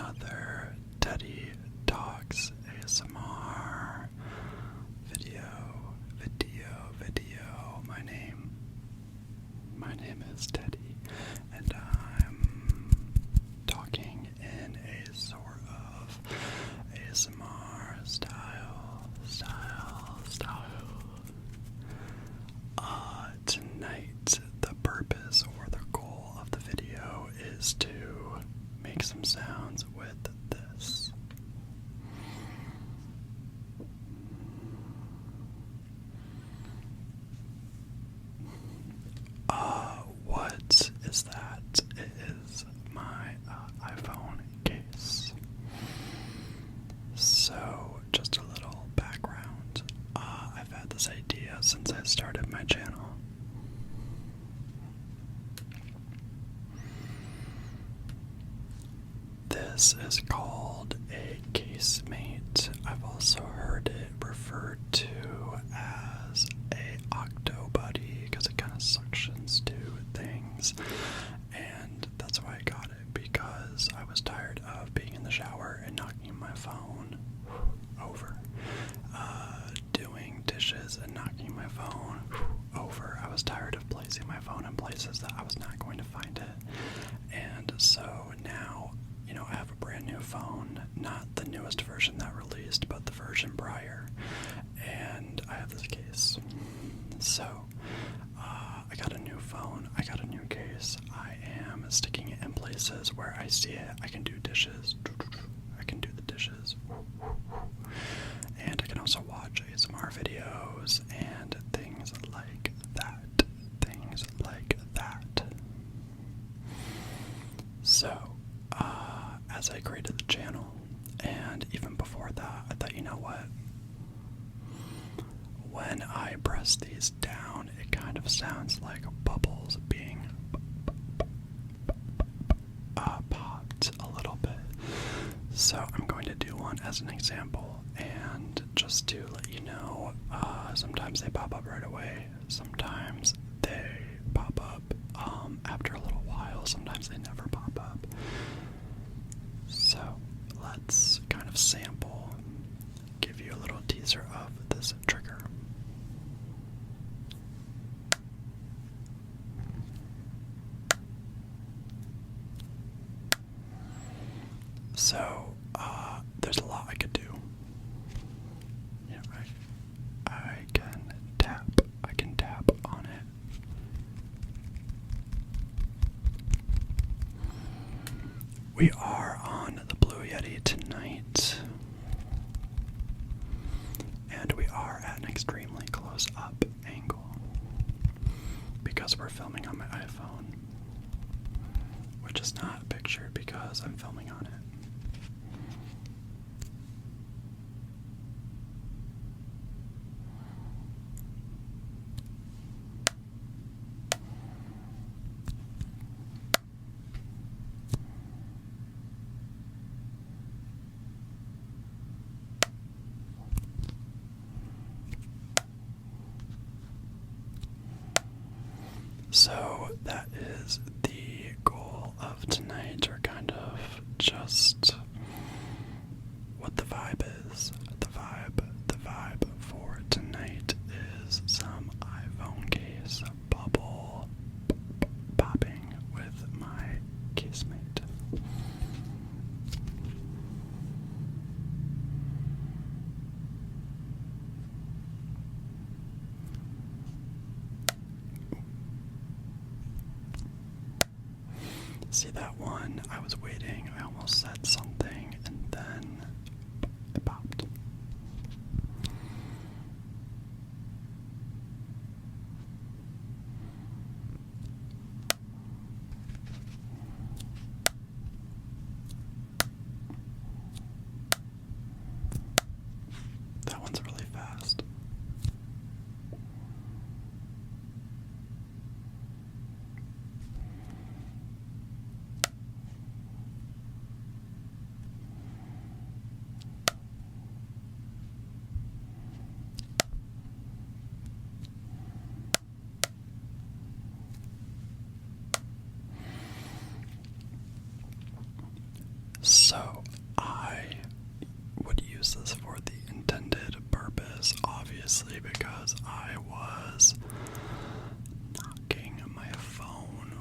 another Teddy Talks ASMR video. My name is Teddy, and I'm talking in a sort of ASMR style. Tonight, the purpose or the goal of the video is to make some sounds with this. What is that? It is my iPhone case. So, just a little background. I've had this idea since I started my channel. This is called a casemate. I've also heard it referred to as a octo buddy because it kind of suctions to things, and that's why I got it, because I was tired of being in the shower and knocking my phone over, doing dishes and knocking my phone over. I was tired of placing my phone in places that I was not going to find it, and so now, I have a brand new phone, not the newest version that released, but the version prior, and I have this case. So, I got a new phone, I got a new case, I am sticking it in places where I see it. I can do dishes, I can do the dishes, and I can also watch ASMR videos and things like that. So, as I created the channel, and even before that, I thought, you know what? When I press these down, it kind of sounds like bubbles being popped a little bit. So I'm going to do one as an example, and just to let you know, sometimes they pop up right away, sometimes they pop up after a little while, sometimes they never pop up. So let's kind of sample, give you a little teaser of this trigger. So, there's a lot I could do. I can tap on it. We are on the Blue Yeti tonight, and we are at an extremely close-up angle because we're filming on my iPhone, which is not pictured because I'm filming on it. So that is the goal of tonight, or kind of just what the vibe is. The vibe for tonight is some iPhone case bubble popping with my casemate. See that one? I was waiting. I almost said something and then it popped. That one's really fast. So I would use this for the intended purpose, obviously, because I was knocking my phone,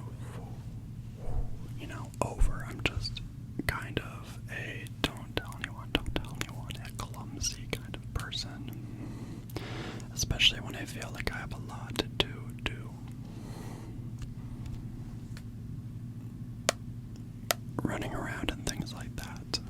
over. I'm just kind of a don't tell anyone, a clumsy kind of person. Especially when I feel like I have a lot to do. Running around and things like that.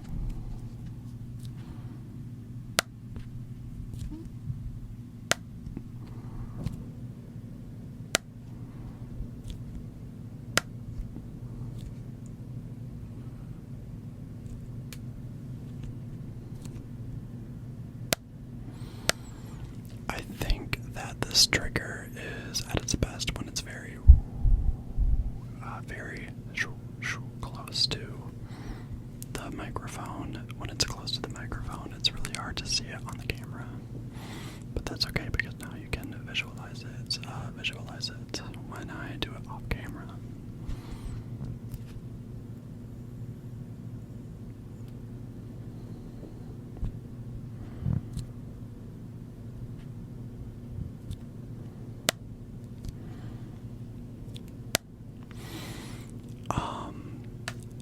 I think that this trigger is at its best when it's very close to the microphone. When it's close to the microphone, it's really hard to see it on the camera. But that's okay because now you can visualize it when I do it off camera.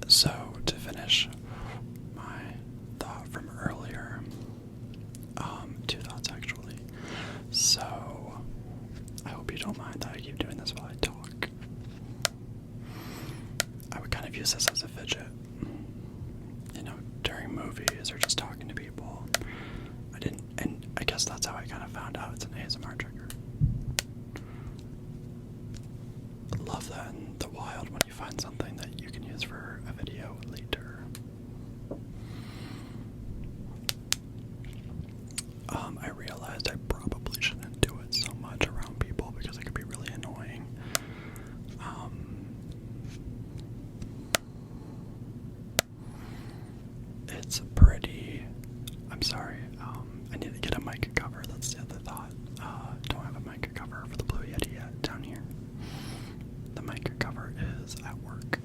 So to finish my thought from earlier, two thoughts actually. So I hope you don't mind that I keep doing this while I talk. I would kind of use this as a fidget, during movies or just talking to people. And I guess that's how I kind of found out it's an ASMR trigger. I love that in the wild when you find something that you can use for a video later. I realized I probably shouldn't do it so much around people because it could be really annoying. It's pretty... I'm sorry, I need to get a mic cover, that's the other thought. Don't have a mic cover for the Blue Yeti yet down here. The mic cover is at work.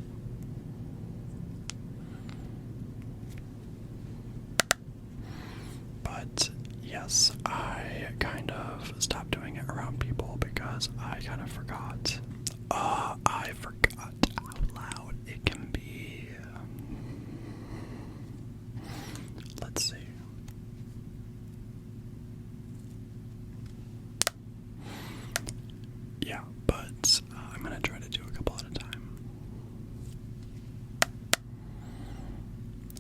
But yes, I kind of stopped doing it around people because I kind of forgot. I forgot how loud it can be. Let's see. Yeah, but I'm gonna try to do a couple at a time.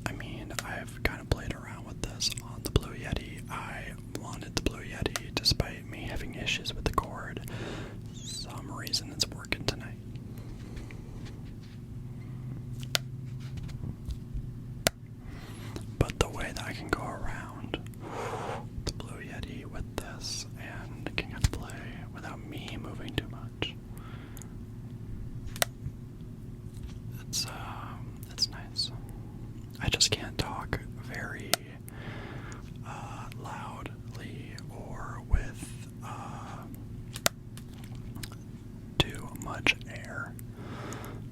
I mean, I've kind of played around with this on the Blue Yeti. I wanted the Blue Yeti despite me having issues with the cord. Some reason it's working tonight. But the way that I can go around the Blue Yeti with this and can kind of play without me moving too much. It's nice. I just can't talk very loudly or with too much air,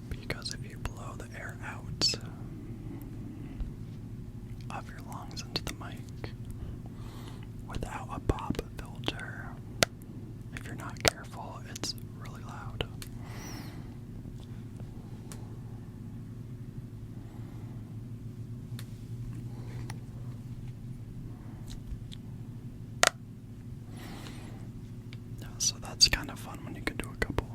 because if you blow the air out of your lungs into the mic without a pop filter, if you're not careful, it's really loud. So that's kind of fun when you can do a couple.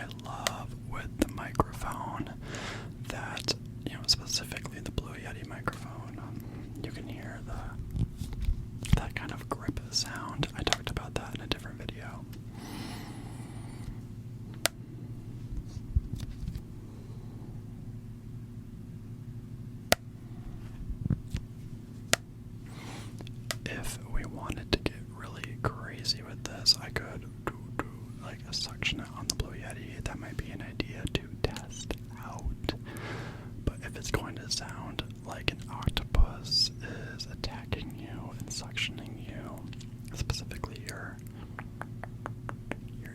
I love with the microphone that, specifically the Blue Yeti microphone, you can hear that kind of grip sound. I talked about that in a different video. If we wanted to get really crazy with this, I could do like a suction it on the Blue Yeti. That might be an idea to test out. But if it's going to sound like an octopus is attacking you and suctioning you, specifically your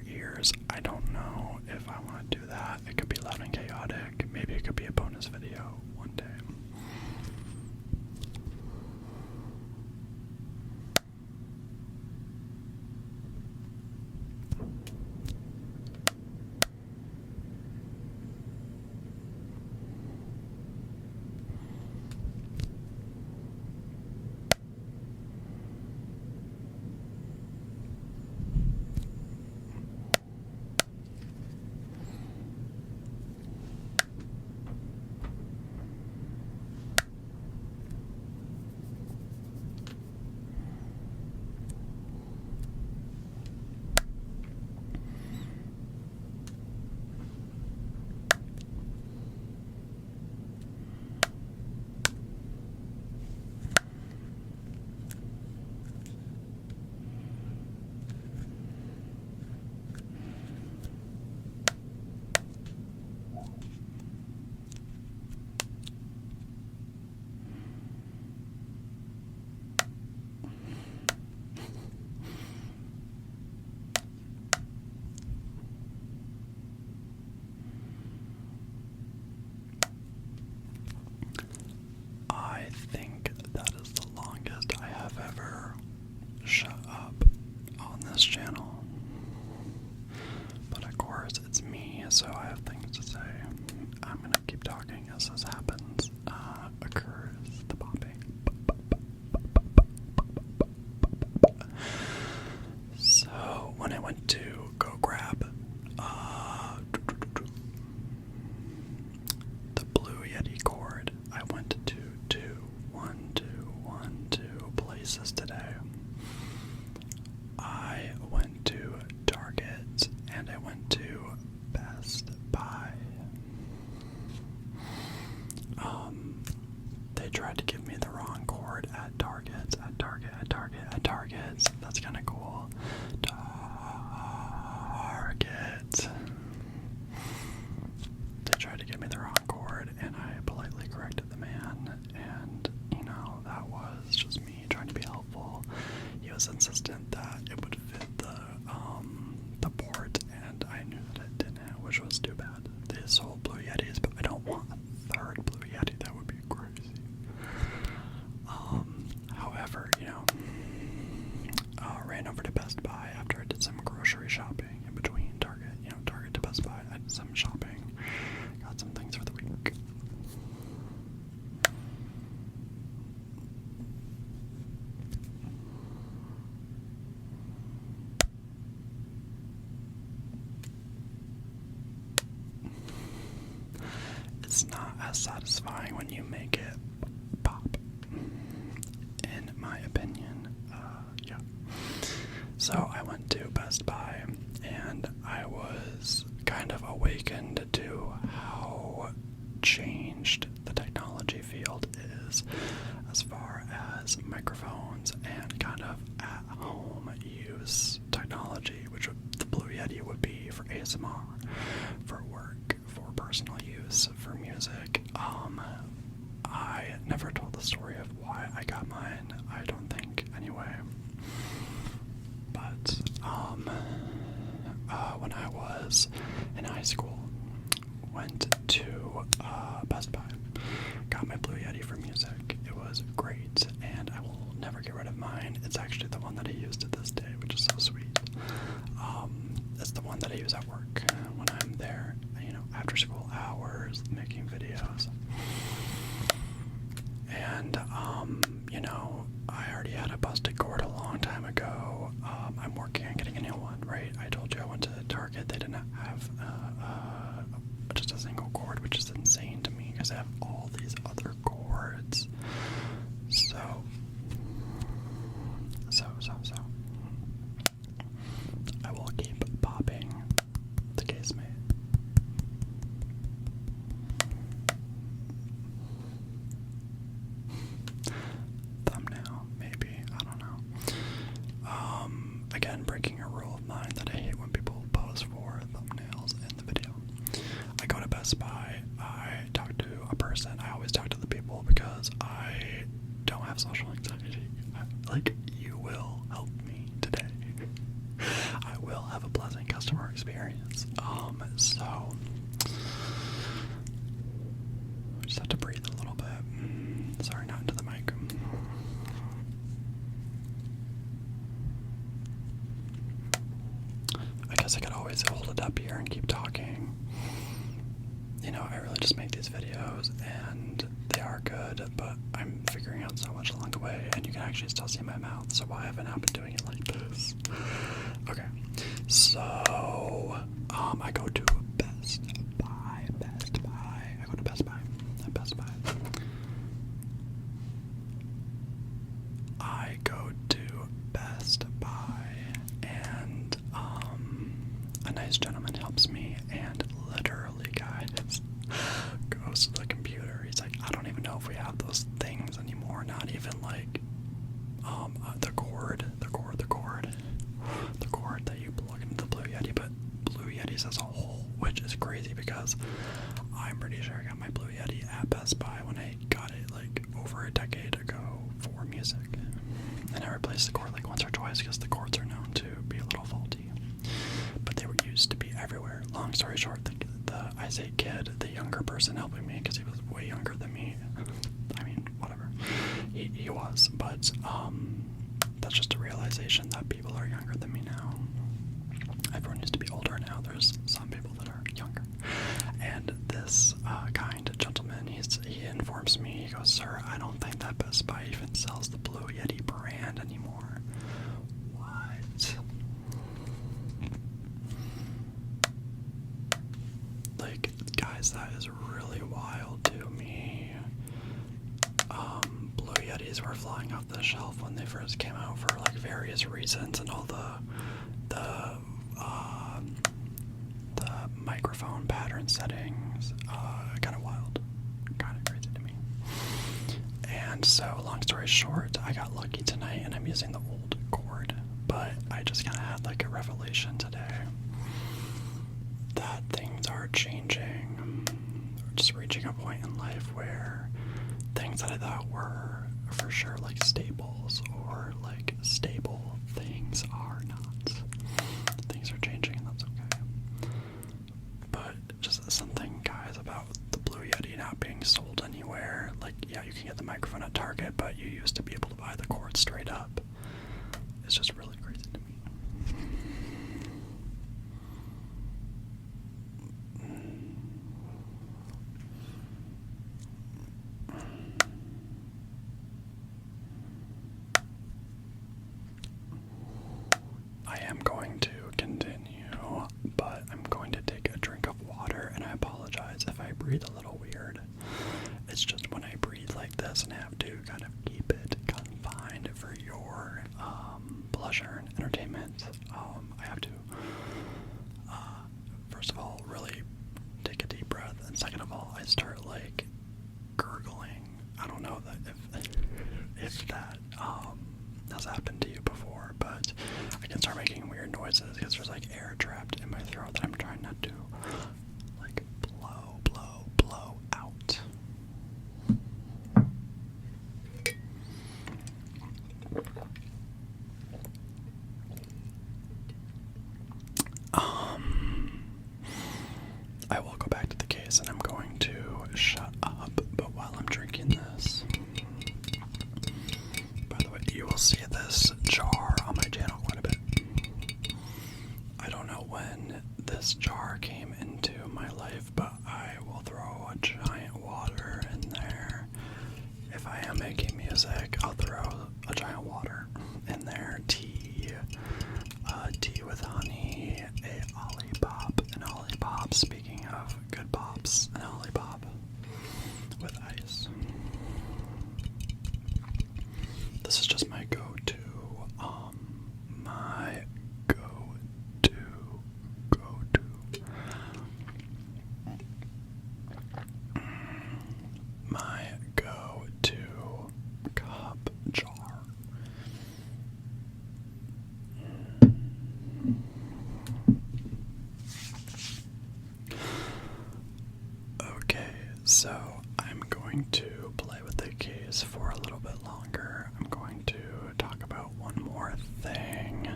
ears, I don't know if I want to do that. It could be loud and chaotic. Maybe it could be a bonus video one day. I think that is the longest I have ever shut up on this channel. But of course, it's me, so I have things to say. I'm gonna keep talking as this happens. Occurs the popping. So when I went to go grab the Blue Yeti cord, I went to two places today. I went to Target and I went to Best Buy. They tried to give me the wrong cord at Target. That's kind of cool. Target. They tried to give me the wrong cord, and I politely corrected the man, and, that was just me trying to be helpful. He was insistent that it would fit the port, and I knew that it didn't, which was too bad. They sold Blue Yetis, but I don't want a third Blue Yeti. That would be crazy. However, ran over to Best Buy after I did some grocery shopping in between Target. Target to Best Buy. I did some shopping. Got some things for the week. It's not as satisfying when you make it pop, in my opinion. Yeah. So I went to Best Buy, and I was kind of awakened to how changed the technology field is as far as microphones and kind of at-home use technology, which the Blue Yeti would be for ASMR, for work, for personal use, for music. I never told the story of why I got mine, I don't think, anyway. But, when I was in high school, went to Best Buy, got my Blue Yeti for music. It was great, and I will never get rid of mine. It's actually the one that I use to this day, which is so sweet. It's the one that I use at work when I'm there, after school hours, making videos. And, I already had a busted cord a long time ago. I'm working on getting a new one, right? I told you I went to Target. They didn't have just a single cord, which is insane to me because I have all these other cords. So. I will keep popping the casemate. Thumbnail, maybe, I don't know. Again, breaking a rule of mine that I hate when people pose for thumbnails in the video. I go to Best Buy, I talk to a person, I always talk to the people because I don't have social anxiety. Like, you will help me today. I will have a pleasant customer experience. So I just have to breathe a little bit. Sorry, not into the mic. I guess I could always hold it up here and keep talking. You know, I really just make these videos and they are good, but I'm figuring out so much along the way, and you can actually still see my mouth, so why haven't I been doing it like this? Okay, so, I go to Best Buy. I go to Best Buy. I go to Best Buy, and, a nice gentleman helps me, and literally, guys, goes to the computer. He's like, I don't even know if we have those things anymore. Not even like the cord that you plug into the Blue Yeti, but Blue Yetis as a whole, which is crazy because I'm pretty sure I got my Blue Yeti at Best Buy when I got it like over a decade ago for music, and I replaced the cord like once or twice because the cords are known to be a little faulty, but they were used to be everywhere. Long story short, I say kid, the younger person helping me, because he was way younger than me. I mean, whatever. He was, but that's just a realization that people are younger than me now. Everyone used to be older now. There's some people that are younger. And this kind gentleman, he informs me, he goes, sir, I don't think that Best Buy even sells the Blue Yeti brand anymore. What? Like, guys, that is really wild to me. Blue Yetis were flying off the shelf when they first came out for like various reasons, and all the microphone pattern settings, kind of wild, kind of crazy to me. And so, long story short, I got lucky tonight, and I'm using the old cord, but I just kind of had like a revelation today that things are changing. We're just reaching a point in life where things that I thought were for sure like staples or like stable things are not. Things are changing, and that's okay. But just something, guys, about the Blue Yeti not being sold anywhere. Like, yeah, you can get the microphone at Target, but you used to be able to buy the cord straight up. It's just really crazy to me. I am going to continue, but I'm going to take a drink of water, and I apologize if I breathe a little weird. It's just when I breathe like this and have to kind of keep it confined for your pleasure and entertainment, I have to, first of all, really take a deep breath, and second of all, I start like gurgling. I don't know that if that has happened to you before, but I can start making weird noises because there's like air trapped in my throat that I'm trying not to like blow out. I will go back to the case and I'm going to shut up, but while I'm drinking this, by the way, you will see this jar on my channel quite a bit. I don't know when this jar came into my life, but I will throw a giant water in there. If I am making music, I'll throw a giant water in there. Tea with honey, an olipop. Speaking of good pop, going to play with the case for a little bit longer. I'm going to talk about one more thing,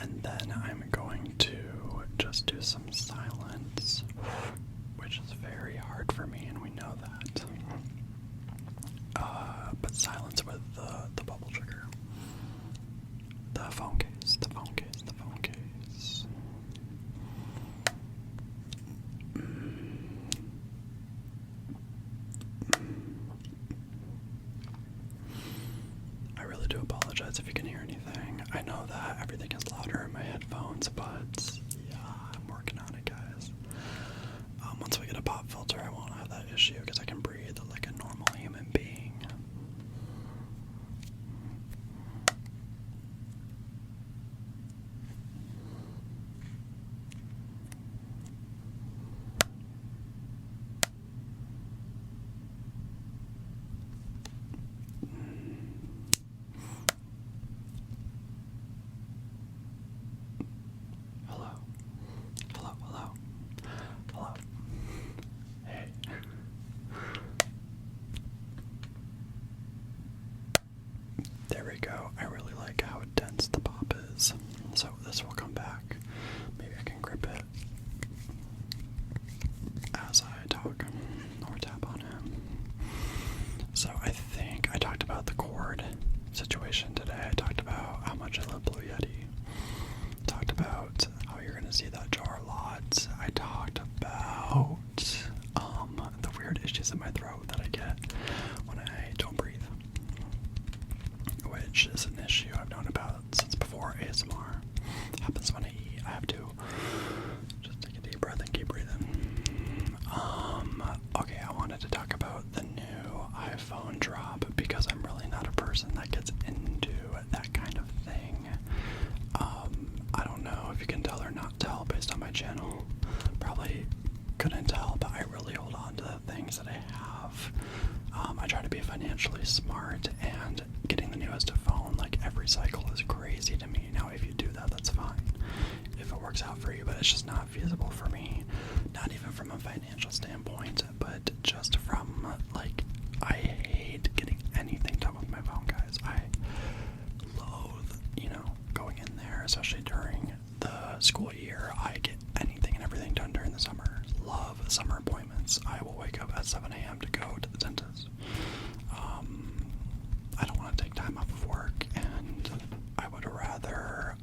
and then I'm going to just do some silence, which is very hard for me, and we know that. But silence with the bubble trigger. The phone case, the phone case, the phone case. I really do apologize if you can hear anything. I know that everything is louder in my headphones, but yeah, I'm working on it, guys. Once we get a pop filter, I won't have that issue because I can breathe like a normal human being. Hello. Hello, hello. Hello. Hey. There we go. I really like how dense the pop is. So this will come back. Maybe I can grip it as I talk or tap on it. So I think I talked about the cord situation today. I talked about how much I love Blue Yeti. Talked about how you're going to see that jar a lot. I talked about the weird issues in my throat that I get when I don't breathe, which is an issue I've known about since before ASMR. Happens when I eat. I have to just take a deep breath and keep breathing. Okay, I wanted to talk about the new iPhone drop because I'm really not a person that gets into that kind of thing. I don't know if you can tell or not tell based on my channel. Probably couldn't tell, but I really hold on to the things that I have. I try to be financially smart, and getting the newest phone like every cycle is crazy to me. Now, if you do that, that's fine. If it works out for you, but it's just not feasible for me. Not even from a financial standpoint, but just from like, I hate getting anything done with my phone, guys. I loathe, going in there, especially during the school year. I get anything and everything done during the summer. Love summer appointments. I will wake up at 7 a.m. to go to the dentist. I don't want to take time off of work, and I would rather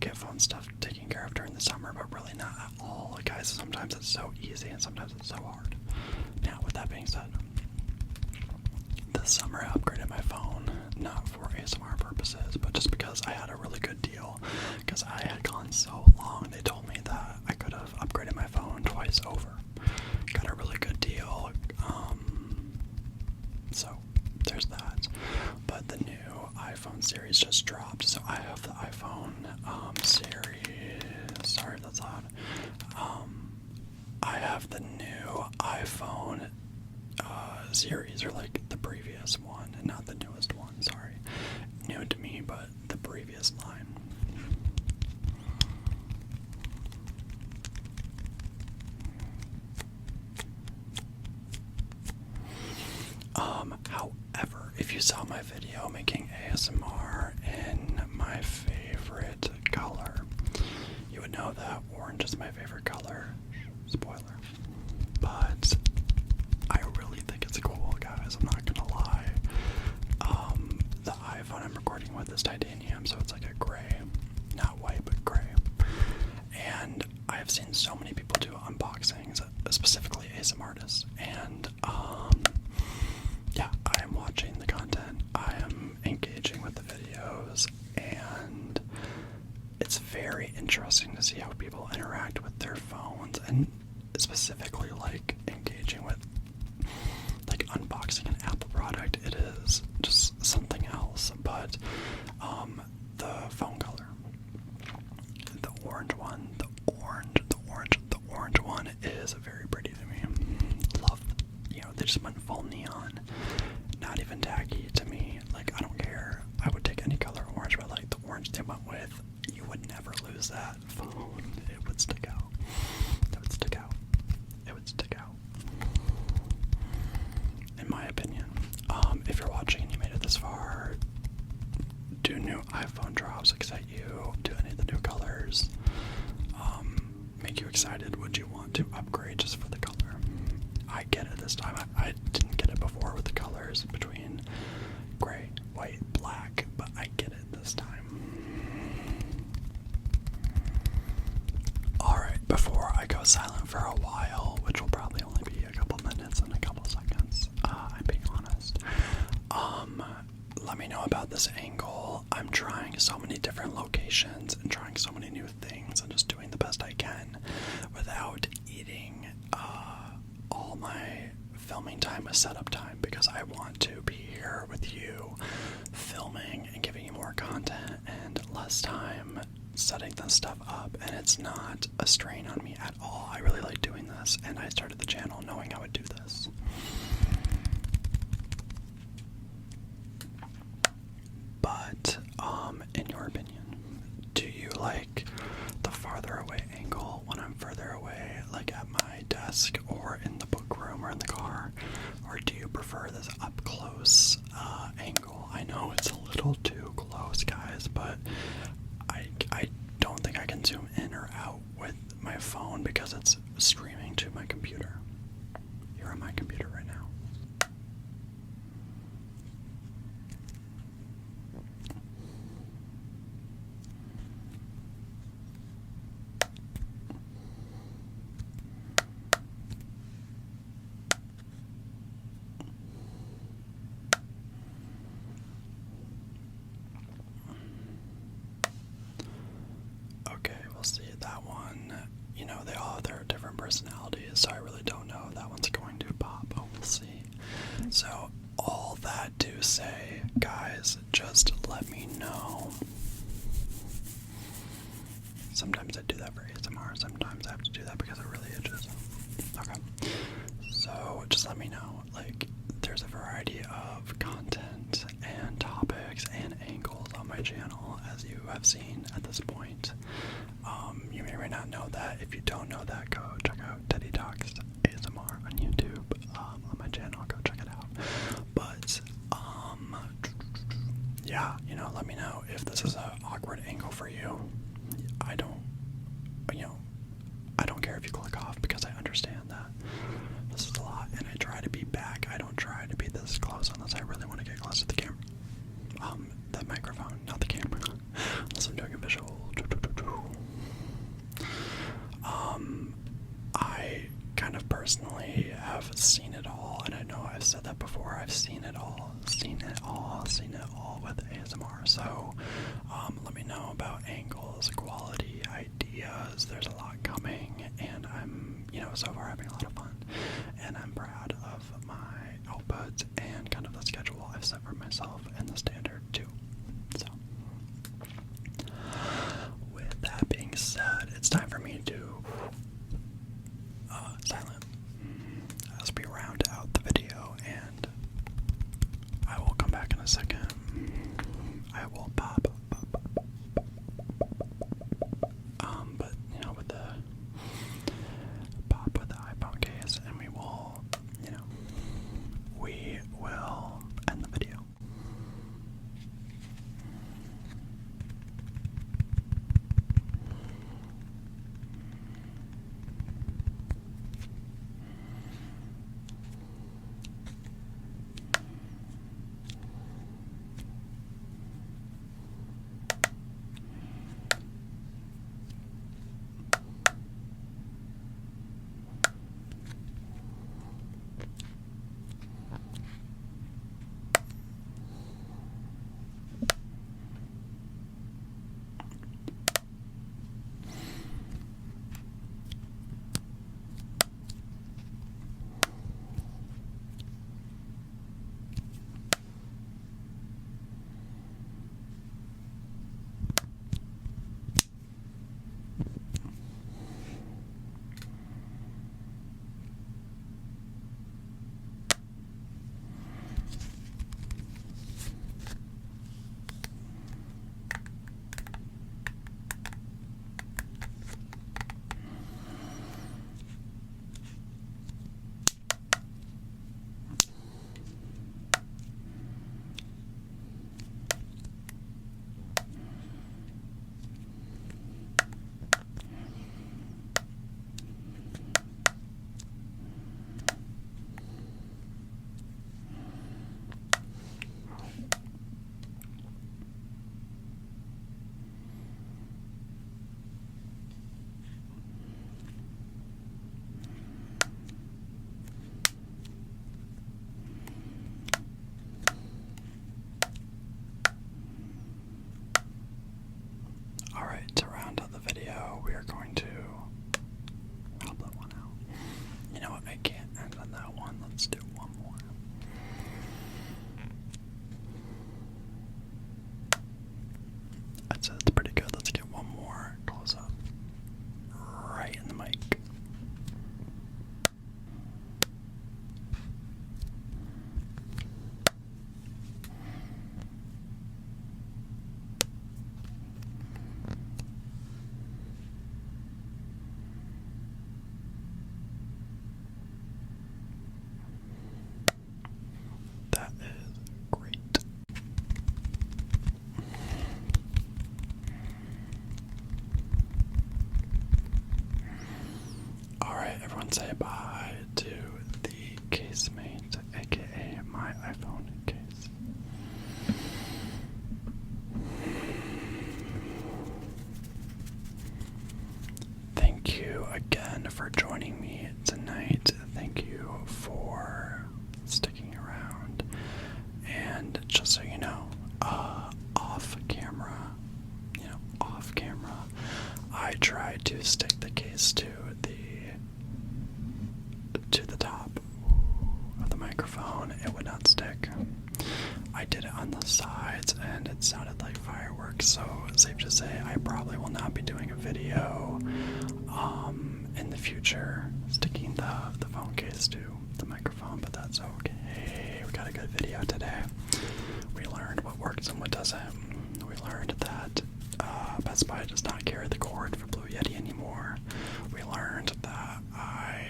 get phone stuff taken care of during the summer, but really not at all. Guys, sometimes it's so easy and sometimes it's so hard. Now, with that being said, this summer I upgraded my phone, not for ASMR purposes, but just because I had a really good deal. Because I had gone so long, they told me that I could have upgraded my phone twice over. Got a really good deal. So there's that. But the new iPhone series just dropped, so I have the iPhone series. Sorry if that's loud. I have the new iPhone series, or like the previous one, and not the newest one. Sorry, new to me, but the previous line. However, if you saw my video making ASMR in my favorite color, you would know that orange is my favorite color. Spoiler. But I really think it's cool, guys. I'm not gonna lie. The iPhone I'm recording with is titanium, so it's like a gray. Not white, but gray. And I've seen so many people do unboxings, specifically ASMR artists, and yeah, I am watching the content, I am engaging with the videos, and it's very interesting to see how people interact with their phones, and specifically like engaging with like unboxing an Apple product. It is just something else. But the phone color, the orange one, the orange one is very pretty to me. Love, they just went full neon. Not even tacky to me. Like, I don't care. I would take any color orange, but like the orange they went with, you would never lose that phone. It would stick out. It would stick out. It would stick out. was silent for a while, which will probably only be a couple minutes and a couple seconds. I'm being honest. Let me know about this angle. I'm trying so many different locations and trying so many new things and just doing the best I can without eating all my filming time with setup time, because I want to be here with you filming and giving you more content and less time setting this stuff up, and it's not a strain on me at all. I really like doing this, and I started the channel knowing I would do this. But, in your opinion, do you like the farther away angle when I'm further away, like at my desk or in the book room or in the car? Or do you prefer this up close angle? I know it's a little too close, guys, but I don't think I can zoom in or out with my phone because it's streaming to my computer. You're on my computer right now. Okay, we'll see. That one, you know, they all have their different personalities, so I really don't know if that one's going to pop, but we'll see. So, all that to say, guys, just let me know. Sometimes I do that for ASMR, sometimes I have to do that because it really itches. Okay, so just let me know. Like, there's a variety of content and topics and angles on my channel, as you have seen at this point. You may or may not know that. If you don't know that, go check out Teddy Talks ASMR on YouTube. On my channel, go check it out. But yeah, you know, let me know if this is an awkward angle for you. I don't care if you click off, because I understand that this is a lot, and I try to be back. I don't try to be this close unless I really want to get close to the camera. The microphone, not the camera. Unless I'm doing a visual. I kind of personally have seen it all, and I know I've said that before. I've seen it all with ASMR. So, let me know about angles, quality, ideas. There's a lot coming, and I'm, so far having a lot of fun, and I'm proud of my output and kind of the schedule I've set for myself and the standard too. So. and say bye to the casemate, aka my iPhone case. Thank you again for joining me tonight. Thank you for sticking around. And just so you know, off camera, I tried to stick the case to the top of the microphone. It would not stick. I did it on the sides and it sounded like fireworks, so safe to say I probably will not be doing a video in the future sticking the phone case to the microphone, but that's okay. We got a good video today. We learned what works and what doesn't. We learned that Best Buy does not carry the cord for Blue Yeti anymore. We learned that I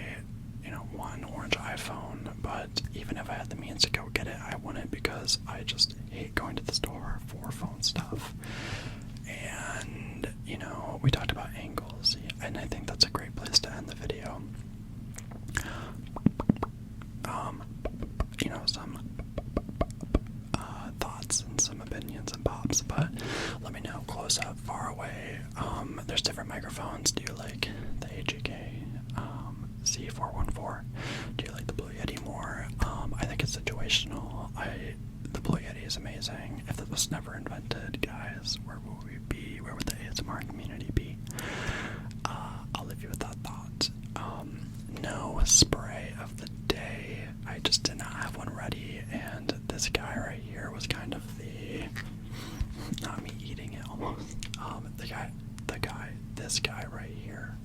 want an orange iPhone, but even if I had the means to go get it, I wouldn't, because I just hate going to the store for phone stuff. And, we talked about angles, and I think that's a great place to end the video. Some thoughts and some opinions and pops, but let me know, close up, far away. There's different microphones. Do you like the AGK C414? Do you like the Blue Yeti more? I think it's situational. The Blue Yeti is amazing. If it was never invented, guys, where would we be? Where would the ASMR community be? I'll leave you with that thought. No spray of the day. I just did not have one ready, and this guy right here was kind of not me eating it almost. This guy right here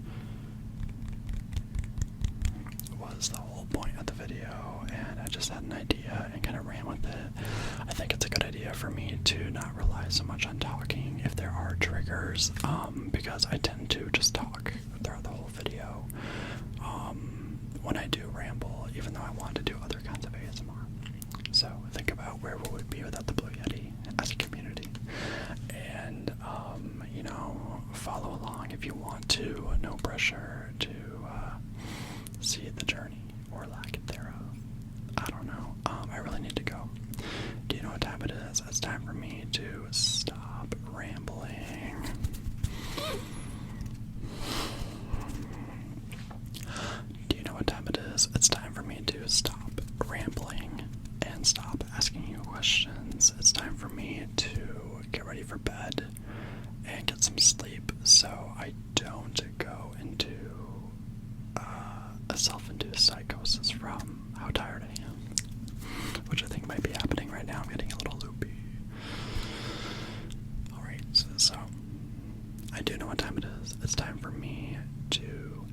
was the whole point of the video, and I just had an idea and kind of ran with it. I think it's a good idea for me to not rely so much on talking if there are triggers, because I tend to just talk throughout the whole video when I do ramble, even though I want to do other kinds of ASMR. So think about where we would be without the Blue Yeti as a community, and follow along if you want to. No pressure to see the journey or lack thereof. I don't know. I really need to go. Do you know what time it is? It's time for me to stop rambling. Do you know what time it is? It's time for me to stop rambling and stop asking you questions. It's time for me to get ready for bed and get some sleep so I don't go into a self-induced psychosis from how tired I am, which I think might be happening right now. I'm getting a little loopy. Alright, so I do know what time it is. It's time for me to